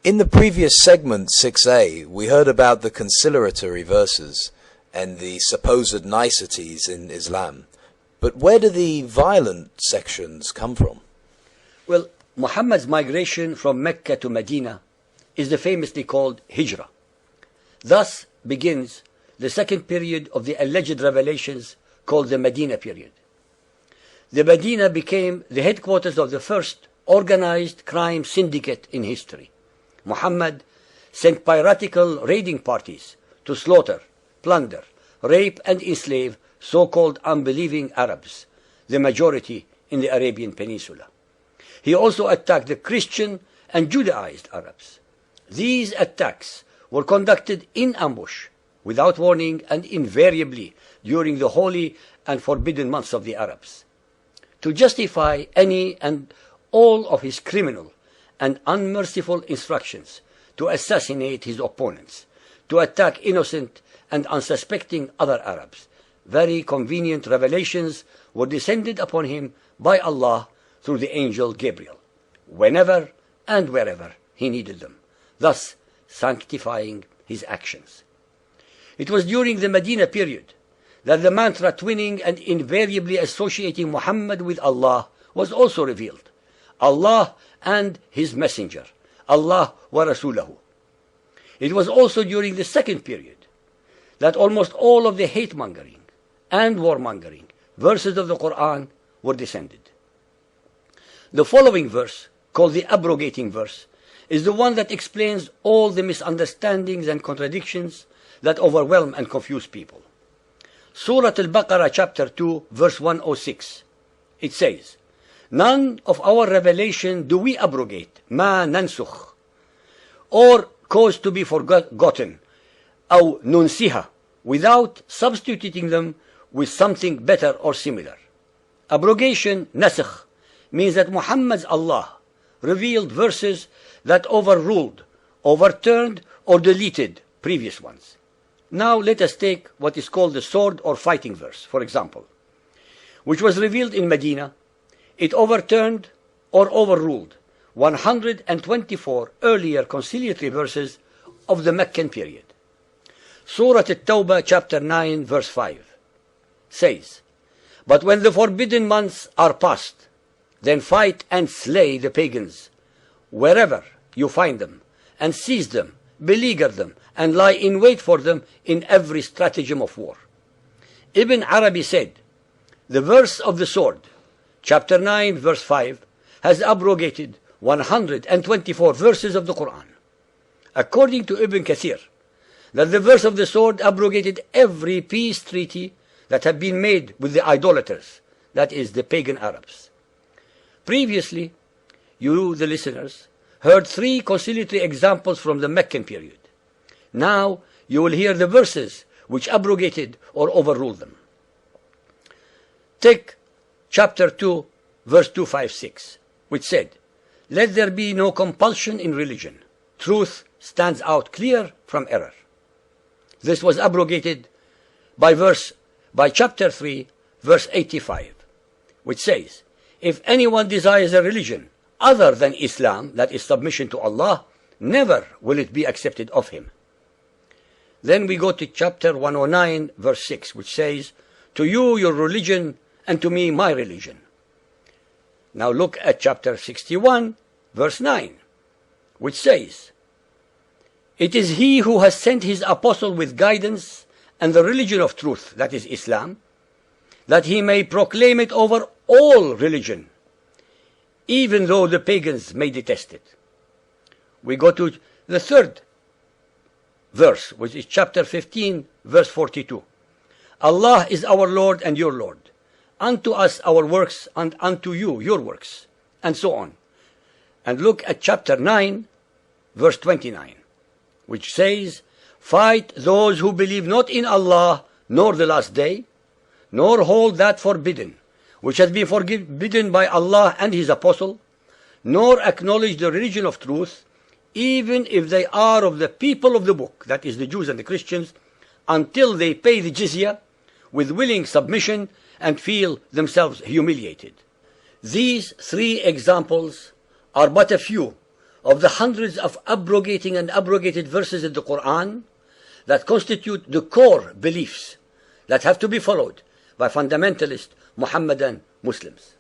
In the previous segment 6a, we heard about the conciliatory verses and the supposed niceties in Islam. But where do the violent sections come from? Well, Muhammad's migration from Mecca to Medina is the famously called Hijrah. Thus begins the second period of the alleged revelations called the Medina period. The Medina became the headquarters of the first organized crime syndicate in history. Muhammad sent piratical raiding parties to slaughter, plunder, rape and enslave so-called unbelieving Arabs, the majority in the Arabian Peninsula. He also attacked the Christian and Judaized Arabs. These attacks were conducted in ambush, without warning, and invariably during the holy and forbidden months of the Arabs. To justify any and all of his criminal and unmerciful instructions to assassinate his opponents, to attack innocent and unsuspecting other Arabs, very convenient revelations were descended upon him by Allah through the angel Gabriel, whenever and wherever he needed them, thus sanctifying his actions. It was during the Medina period that the mantra twinning and invariably associating Muhammad with Allah was also revealed. Allah and His Messenger, Allah wa Rasulahu. It was also during the second period that almost all of the hate-mongering and warmongering verses of the Quran were descended. The following verse, called the abrogating verse, is the one that explains all the misunderstandings and contradictions that overwhelm and confuse people. Surah Al-Baqarah chapter 2 verse 106. It says, "None of our revelation do we abrogate, ma nansukh, or cause to be forgotten, aw nunsiha, without substituting them with something better or similar." Abrogation, nasakh, means that Muhammad's Allah revealed verses that overruled, overturned, or deleted previous ones. Now let us take what is called the sword or fighting verse, for example, which was revealed in Medina. It overturned or overruled 124 earlier conciliatory verses of the Meccan period. Surah At-Tawbah chapter 9 verse 5 says, "But when the forbidden months are past, then fight and slay the pagans wherever you find them, and seize them, beleaguer them, and lie in wait for them in every stratagem of war." Ibn Arabi said, the verse of the sword, chapter 9 verse 5, has abrogated 124 verses of the Quran. According to Ibn Kathir, that the verse of the sword abrogated every peace treaty that had been made with the idolaters, that is, the pagan Arabs. Previously, you, the listeners, heard 3 conciliatory examples from the Meccan period. Now you will hear the verses which abrogated or overruled them. Take chapter 2, verse 256, which said, "Let there be no compulsion in religion. Truth stands out clear from error." This was abrogated by chapter 3, verse 85, which says, "If anyone desires a religion other than Islam, that is submission to Allah, never will it be accepted of him." Then we go to chapter 109, verse 6, which says, "To you your religion, and to me my religion." Now look at chapter 61, verse 9, which says, "It is he who has sent his apostle with guidance and the religion of truth, that is Islam, that he may proclaim it over all religion, even though the pagans may detest it." We go to the third verse, which is chapter 15, verse 42. "Allah is our Lord and your Lord. Unto us our works, and unto you your works," and so on. And look at chapter 9, verse 29, which says, "Fight those who believe not in Allah nor the last day, nor hold that forbidden which has been forbidden by Allah and His Apostle, nor acknowledge the religion of truth, even if they are of the people of the book," that is the Jews and the Christians, "until they pay the jizya with willing submission and feel themselves humiliated." These 3 examples are but a few of the hundreds of abrogating and abrogated verses in the Quran that constitute the core beliefs that have to be followed by fundamentalist Muhammadan Muslims.